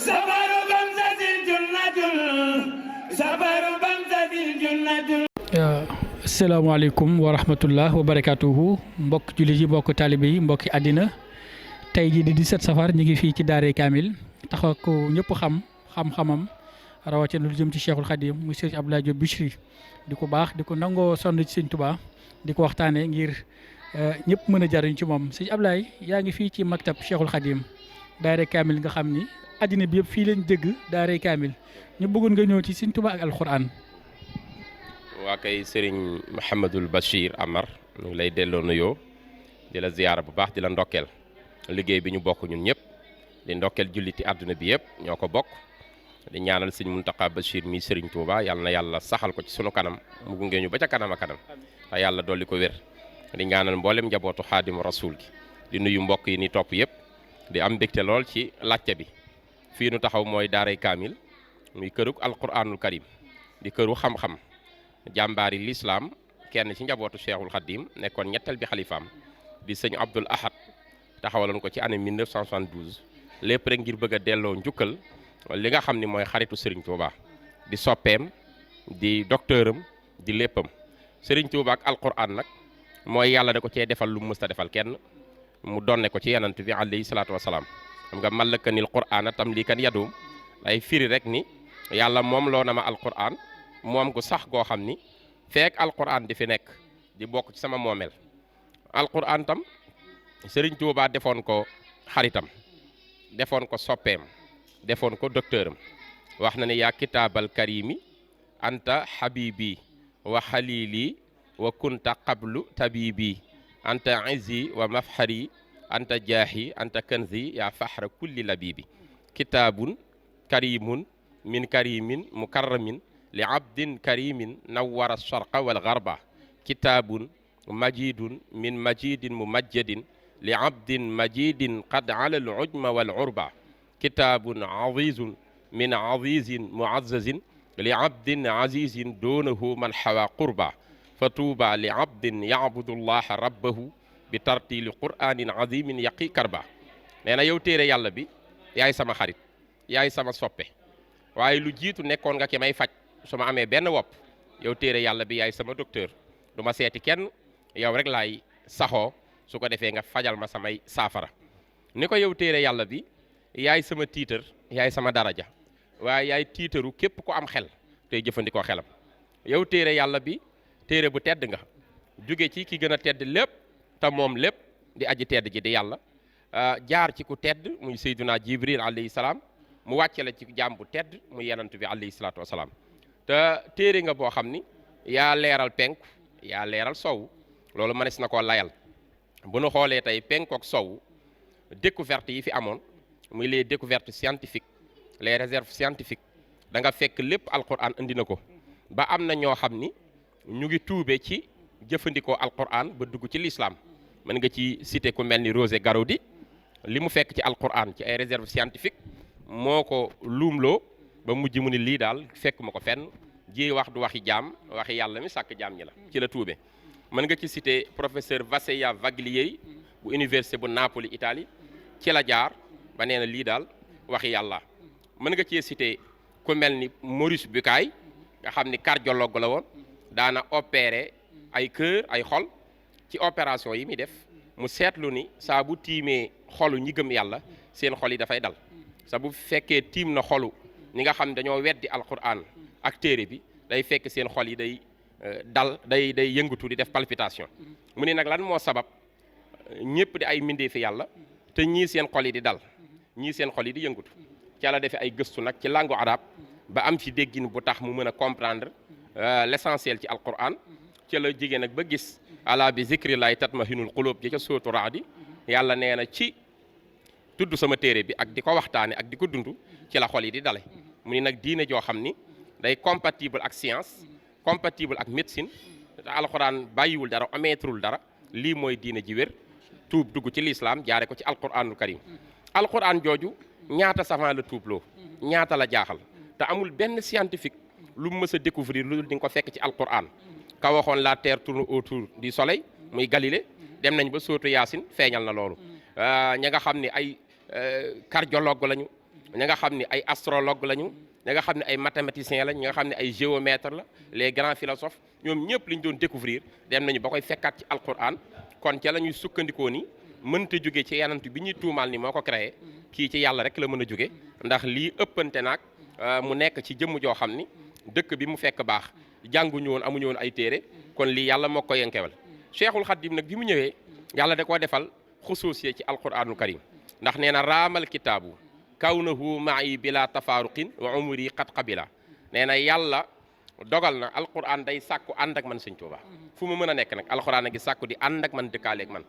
سفر بمزة جنة سفر بمزة جنة. asalaamaaleykum wa rahmatullah wa barakaatuhu mbokk jullit yi mbokk taalibe yi mbokki àddina tey jii di 17 safar ñu ngi fii ci Daaray Kamil taxaw ko ñëpp xam-xamam rawatina lu jëm ci Cheikhul Khadim muy Serigne Abdoulaye Diop Bichri di ko baax di ko nangoo sonn ci Sëñ Tuubaa di ko waxtaanee ngir ñëpp mën a jariñ ci moom Serigne Abdoulaye yaa ngi fii ci maktab Cheikhul Khadim Daaray Kamil nga xam ni àddina bi yëpp fii leen dégg Daaray Kamil ñu bëggoon nga ñëw ci Sëñ Tuubaa ak alxuraan. waa kay Serigne Mouhamadul Bachir Amar ñu ngi lay delloo nuyoo di la ziyaara bu baax di la ndokkeel liggéey bi ñu bokk ñun ñëpp di ndokkeel julliti àdduna bi yëpp ñoo ko bokk di ñaanal Serigne Mountakha Bachir mi Serigne Touba yàlla na yàlla saxal ko ci sunu kanam mu gunge ñu ba ca kanam a kanam te yàlla dolli ko wér di ñaanal mboolem njabootu xaadimu rasul gi di nuyu mbokk yi ni topp yëpp di am mbégte lool ci laajte bi fii nu taxaw mooy Daaray Kamil muy kërug alquranul karim di këru xam-xam. jàmbaari lislaam kenn ci njabootu Cheikhul Khadim nekkoon ñetteel bi xalifaam di sëñ Abdul Ahad taxawaloon ko ci année 1972 lépp rek ngir bëgg a delloo njukkal li nga xam ni mooy xaritu Serigne Touba di soppeem di docteuram di léppam Serigne Touba ak alquran nag mooy yàlla da ko cee defal lu mu mës a defal kenn mu donne ko ci yanant bi alayhi salaatu wasalaam xam nga mallakanil qur'ana tam lii kan yadum ay firi rek ni yàlla moom loo na ma alquran moom gu sax goo xam ni feek alquran di fi nekk di bokk ci sama moomeel alquran tam Serigne Touba defoon ko xaritam defoon ko soppeem defoon ko docteuram wax na ne yaa kitaabal karimi anta habibi wa xalili wa kunta qablu tabibi anta izzi wa mafxari anta jaahi anta kanzi yaa faxra kulli labibi kitaabun karimun min karimin mukarramin li abdin karimin nawwara sharqa wal garba kitaabun majidun min majidin mumajjadin li abdin majidin qad ala al ujma wal urba kitaabun azizun min azizin muazzazin li abdin azizin doonahu man xawa qurba fa tuuba li abdin yacbudu llaha rabbahu bi tartili qur'anin azimin yaqi karba nee na yow téere yàlla bi yaay sama xarit yaay sama soppe waaye lu jiitu nekkoon nga ki may faj su ma amee benn wopp yow téere yàlla bi yaay sama docteur du ma seeti kenn yow rek laay saxoo su ko defee nga fajal ma samay saafara ni ko yow téere yàlla bi yaay sama tiitar yaay sama daraja waaye yaay tiitaru képp ku am xel tey jëfandikoo xelam yow téere yàlla bi téere bu tedd nga jóge ci ki gën a tedd lépp te moom lépp di aji tedd ji di yàlla jaar ci ku tedd muy Seydina Jibril alayhi salaam mu wàcce la ci jaam bu tedd muy yenant bi alayhi salaatu wasalaam te téere nga boo xam ni yaa leeral penku yaa leeral sow loolu mënees na koo layal bu nu xoolee tey penku ak sow découverte yi fi amoon muy les découvertes scientifiques les réserves scientifiques da nga fekk lépp alquran indi na ko ba am na ñoo xam ni ñu ngi tuube ci jëfandikoo alquran ba dugg ci l'islam mën nga ci cité ku mel ni Rosé Garaudy li mu fekk ci alquran ci ay réserves scientifiques moo ko luumloo ba mujj mu ni lii daal fekk ma ko fenn ji wax du waxi jaam waxi yàlla mi sàkk jaam ñi la ci la tuube mën nga ci cité professeur Vasseia Vaglieri bu université bu Napoli Italie ci la jaar ba nee na lii daal waxi yàlla mën nga cee cité ku mel ni Maurice Bucaille nga xam ni cardiologue la woon daana opéré ay cœur ay xol ci opération yi muy def mu seetlu ni saa bu tiimee xolu ñi gëm yàlla seen xol yi dafay dal sa bu fekkee tiim na xolu ñi nga xam ne dañoo weddi alquran ak téere bi day fekk seen xol yi day dal day yëngatu di def palpitation mu ne nag lan moo sabab ñëpp di ay mbindeefi yàlla te ñii seen xol yi di dal ñii seen xol yi di yëngatu ca la defee ay gëstu nag ci langue arabe ba am ci déggin bu tax mu mën a comprendre l'essentiel ci alquran ca la jigéen nag ba gis ala bi zikrillahi tatmahinul qulub ji ca sóotu raadi yàlla nee na ci tudd sama téere bi ak di ko waxtaane ak di ko dund ci la xol yi di dale mu ni nag diine joo xam ni day compatible ak science compatible ak médecine te alquran bàyyiwul dara omettrul dara lii mooy diine ji wér tuub dugg ci l'islam jaare ko ci alquranul karim alquran jooju ñaata savant la tuubloo ñaata la jaaxal te amul benn scientifique lu mu mës a découvrir lu di nga ko fekk ci alquran ka waxoon la terre tourne autour du soleil muy Galilée dem nañ ba sóotu Yaasin feeñal na loolu ña nga xam ne ay cardiologue lañu ña nga xam ne ay astrologue lañu ña nga xam ne ay mathématiciens lañ ñi nga xam ne ay géomètres la les grands philosophes ñoom ñëpp li ñu doon découvrir dem nañu ba koy fekkaat ci alquran kon ca la ñuy sukkandikoo ni mënta jóge ci yanant bi ñuy tuumaal ni moo ko créé kii ci yàlla rek la mën a jóge ndax lii ëppante naag mu nekk ci jëmm joo xam ni dëkk bi mu fekk baax jànguñu woon amuñu woon ay téere kon lii yàlla moo ko yenkewal Cheikhul Khadim nag bi mu ñëwee yàlla da koo defal xusuusiye ci alquranul karim ndax nee na raamal kitaabu kawnahu ma'i bila tafaaruqin wa umri qad qabila nee na yàlla dogal na alquran day sàkku ànd ak man sëñ Tuuba fu mu mën a nekk nag alquran a ngi sàkku di ànd ak man dëkkaaleeg man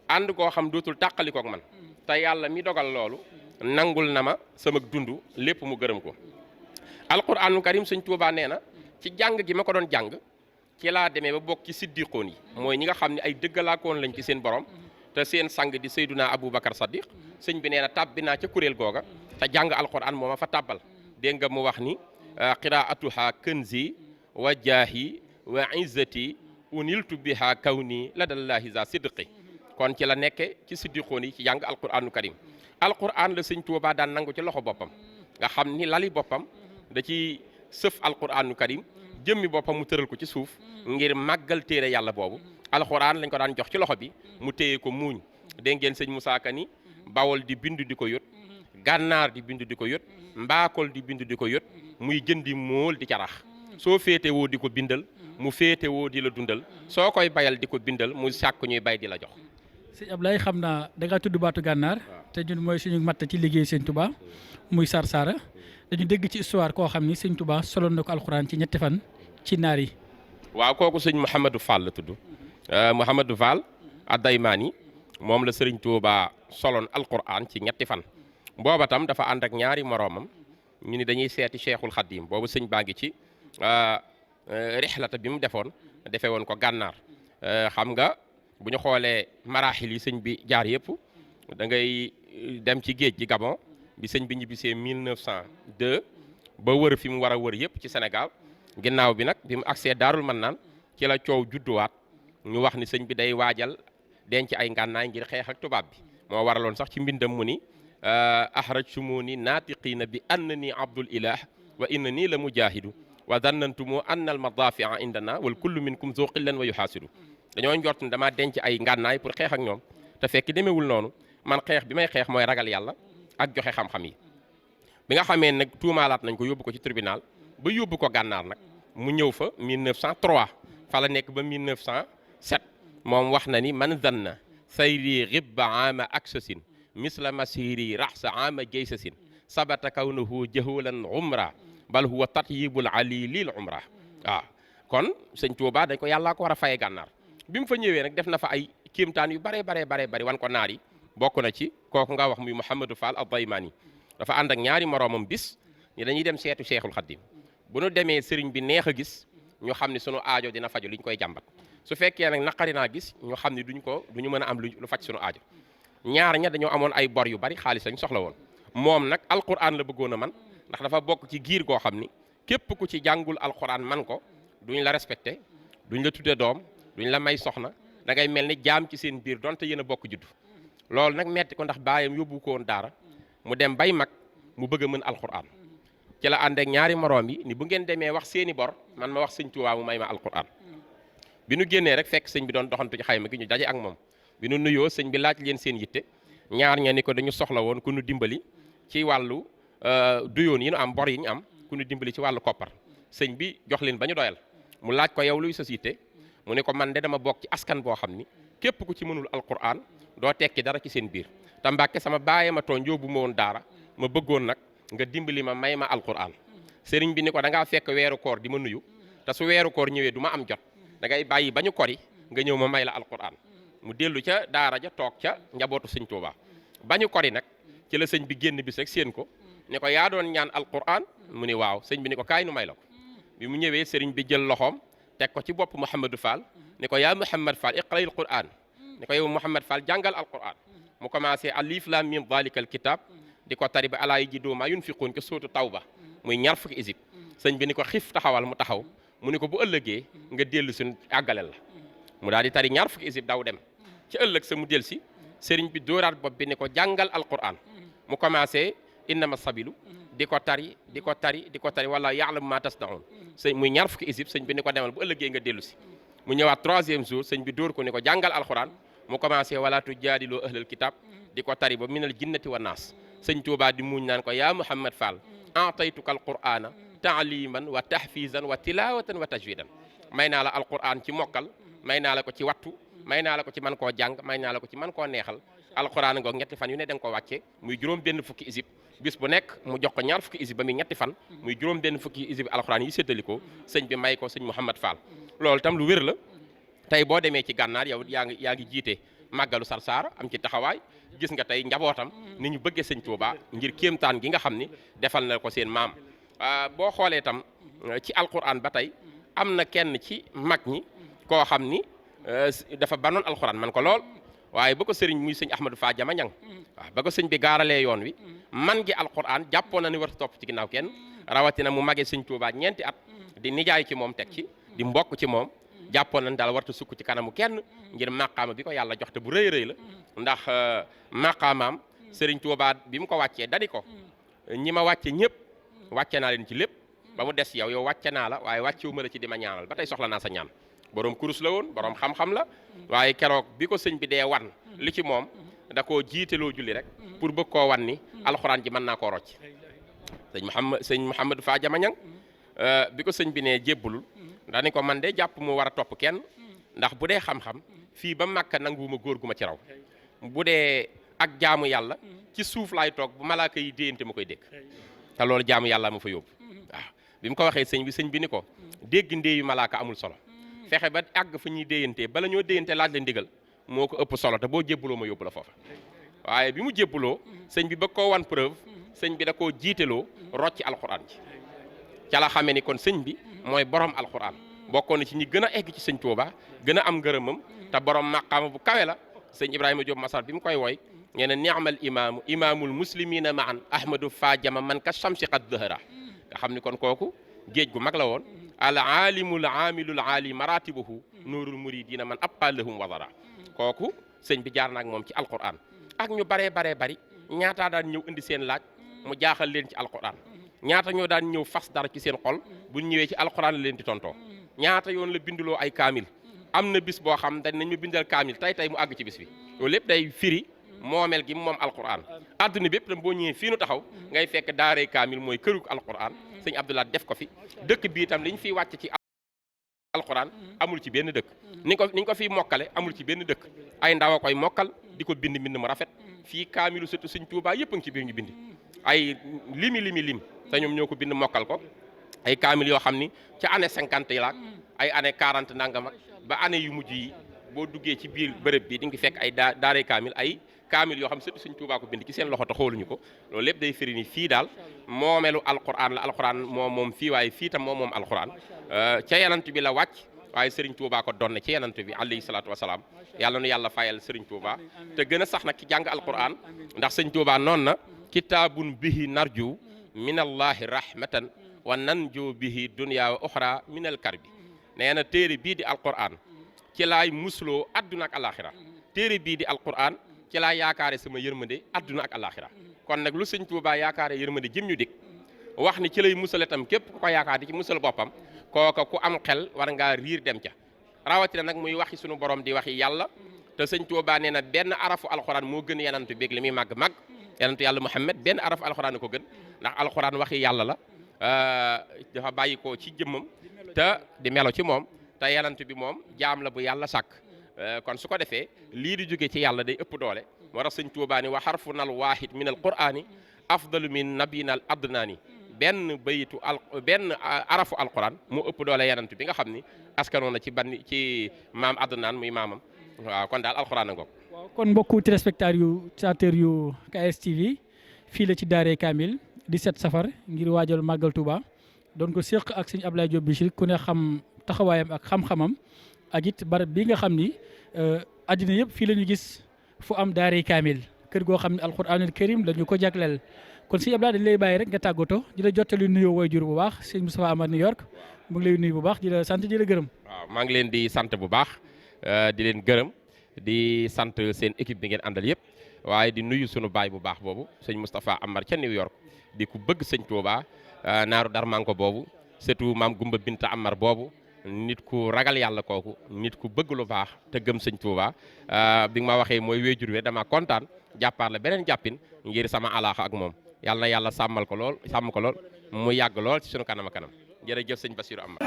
ànd koo xam dootul tàqalikook man te yàlla mi dogal loolu nangul na ma sama dund lépp mu gërëm ko alquranul karim sëñ Tuuba nee na ci jàng gi ma ko doon jàng ci laa demee ba bokk ci siddiqoon yi mooy ñi nga xam ne ay dëggalaakoon lañ ci seen borom te seen sang di Seyduna Aboubacar Saddiq sëñ bi nee na tàbbi naa ca kuréel googa te jàng alquran moo ma fa tàbbal dégg nga mu wax ni qiraatuha kanzi wa jaahi wa izzati uniltu biha kawni ladallahi za sidqi kon ci la nekke ci siddiqoon yi ci jàng alquranu karim alquran la sëñ Tuubaa daan nangu ci loxo boppam nga xam ni lali boppam da ci sëf alquranu karim jëmmi boppam mu tëral ko ci suuf ngir màggal téere yàlla boobu alxuraan lañ ko daan jox ci loxo bi mu téye ko muuñ dégg ngeen sëñ Moussa Ka ni bawol di bindu di ko yot gànnaar di bindu di ko yot mbaakol di bindu di ko yot muy jën di móol di carax soo féete woo di ko bindal mu féete woo di la dundal soo koy bayal di ko bindal mu sàkk ñuy bay di la jox. sëñ Ablaye xam naa da nga tudd baatu gànnaar te ñun mooy suñu matt ci liggéey sëñ Touba muy Sarsara dañu dégg ci histoire koo xam ni sëñ Touba soloon na ko alxuraan ci ñetti fan ci naar yi. waaw kooku sëñ Mouhamadou Fall la tudd Mouhamadou Fall Addaymaani moom la sëriñ Touba soloon alquran ci ñetti fan booba tam dafa ànd ak ñaari moroomam ñu ni dañuy seeti Cheikhul Khadim boobu sëñ baa ngi ci rixlata bi mu defoon defee woon ko gànnaar xam nga bu ñu xoolee maraaxil yi sëñ bi jaar yëpp da ngay dem ci géej gi Gabon bi sëñ bi ñibbisee 1902 ba wër fi mu war a wër yëpp ci Sénégal ginnaaw bi nag bi mu agsee Daarul Mannaan ci la coow judduwaat ñu wax ni sëñ bi day waajal denc ay ngànnaay ngir xeex ak tubaab bi moo waraloon sax ci mbindam mu ni ahrajtumuni naatiqiina bi annani abdul ilah wa innani la mujahidu wa dannantumu anna al madafia indana wal kullu minkum zu qillan wa yuhaasidu dañoo njort ne damaa denc ay ngànnaay pour xeex ak ñoom te fekk demewul noonu man xeex bi may xeex mooy ragal yàlla ak joxe xam-xam yi bi nga xamee nag tuumaalaat nañ ko yóbbu ko ci tribunal ba yóbbu ko gànnaar nag mu ñëw fa 1903 fa la nekk ba 1907 moom wax na ni man zanna sayri ribba ama aksasin misla masiri raxsa ama jaysasin sabata kawnahu jahulan umra bal huwa tatyibul ali lil umra waaw kon sëñ Tuubaa dañ ko yàllaa ko war a faye gànnaar bi mu fa ñëwee nag def na fa ay kéemtaan yu bare bari wan ko naar yi bokk na ci kooku nga wax muy Mouhamadou Fall Addaymaani dafa ànd ak ñaari moroomam bis ñi dañuy dem seetu Cheikhul Khadim bu nu demee sëriñ bi neex a gis ñu xam ne sunu aajo dina faju li ñu koy jàmbat su fekkee nag naqari naa gis ñu xam ne duñu mën a am lu faj sunu aajo ñaar ña dañoo amoon ay bor yu bari xaalis lañ soxla woon moom nag alquran la bëggoon a man ndax dafa bokk ci giir goo xam ni képp ku ci jàngul alquran man ko duñ la respecté duñ la tudde doom duñ la may soxna da ngay mel ni jaam ci seen biir donte yéen a bokk juddu loolu nag metti ko ndax baayam yóbbu ko woon daara mu dem bay mag mu bëgg a mën alquran ci la ànd ak ñaari moroom yi ni bu ngeen demee wax seeni bor man ma wax sëñ Tuubaa mu may ma alquran bi nu génnee rek fekk sëñ bi doon doxantu ci xayma gi ñu daje ak moom bi nu nuyoo sëñ bi laaj leen seen yitte ñaar ña ni ko dañu soxla woon ku nu dimbali ci wàllu duyoon yi nu am bor yi ñu am ku nu dimbali ci wàllu koppar sëñ bi jox leen ba ñu doyal mu laaj ko yow luy société mu ne ko man de dama bokk ci askan boo xam ni képp ku ci mënul alquran doo tekki dara ci seen biir te Mbàkke sama bàyyi ma tooñ yóbbu ma woon daara ma bëggoon nag nga dimbali ma may ma alquran sëriñ bi ni ko da ngaa fekk weeru koor di ma nuyu te su weeru koor ñëwee du ma am jot da ngay bàyyi ba ñu kori nga ñëw ma may la alquran mu dellu ca daara ja toog ca njabootu sëñ Tuubaa ba ñu kori nag ci la sëñ bi génn bis rek séen ko ne ko yaa doon ñaan alquran mu ni waaw sëñ bi ni ko kaay nu may la ko bi mu ñëwee sëriñ bi jël loxoom teg ko ci bopp Mouhamadou Fall ni ko yaa Mouhamad Fall iqra'il Qur'an ni ko yow Mouhamad Fall jàngal alquran mu commencé alif lam mim dalikal kitab di ko tari ba alaa yajidu maa yunfiquun ca sóotu Tawba muy ñaar fukki isib sëñ bi ni ko xif taxawal mu taxaw mu ni ko bu ëllëgee nga dellu suñ àggaleel la mu daal di tari ñaar fukki isib daw dem ci ëllëg sa mu del si sëriñ bi dóoraat bopp bi ni ko jàngal alquran mu commencé innama sabilu di ko tari di ko tari di ko tari wala ya'lamu ma tasnaun sëñ muy ñaar fukki isib sëñ bi ni ko demal bu ëllëgee nga dellu si mu ñëwaat 3e jour sëñ bi dóor ko ni ko jàngal alquran mu commencé wala tujaadiloo ahlal kitab di ko tari ba minal jinnati wa naas sëñ Tuubaa di muñ naan ko yaa Muhammad Fall ataytuka alqur'ana taaliman wa tahfizan wa tilawatan wa tajwidan may naa la alquran ci mokkal may naa la ko ci wattu may naa la ko ci man koo jàng may naa la ko ci man koo neexal alquran ngoog ñetti fan yu ne da nga ko wàcce muy juróom benn fukki isib bis bu nekk mu jox ko ñaar fukki isib ba muy ñetti fan muy juróom benn fukki isib alquran yi séddalikoo sëñ bi may ko sëñ Mouhamad Fall loolu tam lu wér la tey boo demee ci gànnaar yow yaa ngi jiite màggalu Sarsara am ci taxawaay gis nga tey njabootam ni ñu bëggee sëñ Touba ngir kéemtaan gi nga xam ni defal na ko seen maam boo xoolee tam ci alquran ba tey am na kenn ci mag ñi koo xam ni dafa banoon alquran man ko lool waaye ba ko sëriñ muy sëñ Ahmadou Fa Jama Ñang waaw ba ko sëñ bi gaaralee yoon wi man gi alquran jàppoon na ni war topp ci ginnaaw kenn rawatina mu magee sëñ Touba ñeenti at di nijaay ci moom teg ci di mbokk ci moom jàppoon nañ daal wartu sukk ci kanamu kenn ngir maqaama bi ko yàlla jox te bu rëy rëy la ndax maqaamaam sëriñ Touba bi mu ko wàccee dani ko ñi ma wàcce ñëpp wàcce naa leen ci lépp ba mu des yow wàcce naa la waaye wàccewu ma la ci di ma ñaanal ba tey soxla naa sa ñaan borom kurus la woon borom xam-xam la waaye keroog bi ko sëñ bi dee wan li ci moom da koo jiiteloo julli rek pour bëgg koo wan ni alxuraan ji mën naa koo rocc sëñ Mouhamadou Fa Jama Ñang bi ko sëñ bi nee jébbulul dani ko man de jàpp mu war a topp kenn ndax bu dee xam-xam fii ba Makka nanguwuma góor gu ma ci raw bu dee ak jaamu yàlla ci suuf laay toog bu malaaka yi déyante ma koy dégg te loolu jaamu yàlla ma fa yóbbu waaw bi mu ko waxee sëñ bi ni ko dégg ndéeyu malaaka amul solo fexe ba àgg fa ñuy déyantee bala ñoo déyante laaj la ndigal moo ko ëpp solo te boo jébbuloo ma yóbbu la foofa waaye bi mu jébbuloo sëñ bi ba koo wan preuve sëñ bi da koo jiiteloo rocci alxuraan ji ca la xamee ni kon sëñ bi mooy borom alxuraan bokkoon na ci ñi gën a egg ci sëñ Tuuba gën a am ngërëmam te borom maqaama bu kawe la sëñ Ibrahima Diop Masar bi mu koy woy nee na ni'mal imaamu imaamul muslimina ma'an ahmadou Fa Jama man ka shamsi qad zahara nga xam ni kon kooku géej gu mag la woon al aalimul aamilul aali maratibuhu nuurul muridina man abqa lahum wadara kooku sëñ bi jaar naak moom ci alquran ak ñu baree bari ñaataa daan ñëw indi seen laaj mu jaaxal leen ci alquran ñaata ñoo daan ñëw fas dara ci seen xol bu ñëwee ci alquran la leen di tontoo ñaata yoon la binduloo ay kaamil am na bis boo xam dañ nañ ma bindal kaamil tey mu àgg ci bis bi loolu lépp day firi moomel gi moom alquran adduna bépp tam boo ñëwee fii nu taxaw ngay fekk daaree kaamil mooy këruk alquran sëñ Abdoulaye def ko fi dëkk bi itam li ñu fiy wàcc ci alquran amul ci benn dëkk ni ñu ko fiy mokkale amul ci benn dëkk ay ndaw a koy mokkal di ko bind mu rafet fii kaamilu surtout sëñ Tuubaa yëpp a ngi ci biir ñu bind ay lim te ñoom ñoo ko bind mokkal ko ay kaamil yoo xam ni ca année 50 yi laak ay année 40 nangam ak ba année yu mujj yi boo duggee ci biir bërëb bi di nga fekk ay daaray kaamil ay kaamil yoo xam surtout sëñ Tuubaa ko bind ci seen loxo te xooluñu ko loolu lépp day firi ni fii daal moomelu alquran la alquran moom fii waaye fii tam moom alquran ca yanant bi la wàcc waaye Serigne Touba ko donne ci yanant bi alayhi salaatu wasalaam yàlla nu yàlla fayal Serigne Touba te gën a sax nag ci jàng alquran ndax sëñ Touba noonu na kitaabun bihi narju min allahi rahmatan wa nanju bihi dunya wa uxra min al karbi nee na téere bii di alquran ci laay musloo adduna ak alaxira téere bii di alquran ci laa yaakaare sama yërmande adduna ak alaxira kon nag lu sëñ Touba yaakaare yërmande jëm ñu dik wax ni ci lay musale tam képp ku ko yaakaar di ci musal boppam kooka ku am xel war ngaa riir dem ca rawatina nag muy waxi sunu borom di waxi yàlla te sëñ Touba nee na benn arafu alxuraan moo gën yanantu beeg li muy màgg yanantu yàlla Muhammad benn arafu alxuraan ko gën ndax alxuraan waxi yàlla la dafa bàyyi ko ci jëmmam te di melo ci moom te yanantu bi moom jaam la bu yàlla sàkk kon su ko defee lii di jóge ci yàlla day ëpp doole moo tax sëñ Tuubaa ni wa xarfunal waahid min al qur'ani afdalu min nabiyinal adnaani benn arafu alquran moo ëpp doole yanant bi nga xam ni askanoon na ci maam adnaan muy maamam waaw kon daal alquran a ngoog. waaw kon mbokku téléspectateurs yu KSTV fii la ci Daaray Kamil 17 safar ngir waajal màggal Touba doon ko séq ak sëñ Abdoulaye Diop Bichri ku ne xam taxawaayam ak xam-xamam ak it barab bi nga xam ni àddina yëpp fii la ñu gis fu am Daaray Kamil kër goo xam ne alquranul karim lañu ko jagleel kon sëñ Abdoulaye dañ lay bàyyi rek nga tàggatoo di la jottali nuyoo waajur bu baax sëñ Moustapha Amar New York mu ngi lay nuyu bu baax di la sant di la gërëm. waaw maa ngi leen di sant bu baax di leen gërëm di sant seen équipe bi ngeen àndal yëpp waaye di nuyu sunu baay bu baax boobu sëñ Moustapha Amar ca New York di ku bëgg sëñ Touba naaru Darmanko boobu surtout maam Gumba Binta Amar boobu nit ku ragal yàlla kooku nit ku bëgg lu baax te gëm sëñ Touba bi nga ma waxee mooy wéjur we dama kontaan jàppaar la beneen jàppin ngir sama alaaxa ak moom yàlla na yàlla sàmm ko lool mu yàgg lool ci sunu kanam a kanam jërëjëf sëñ Bassirou Amar.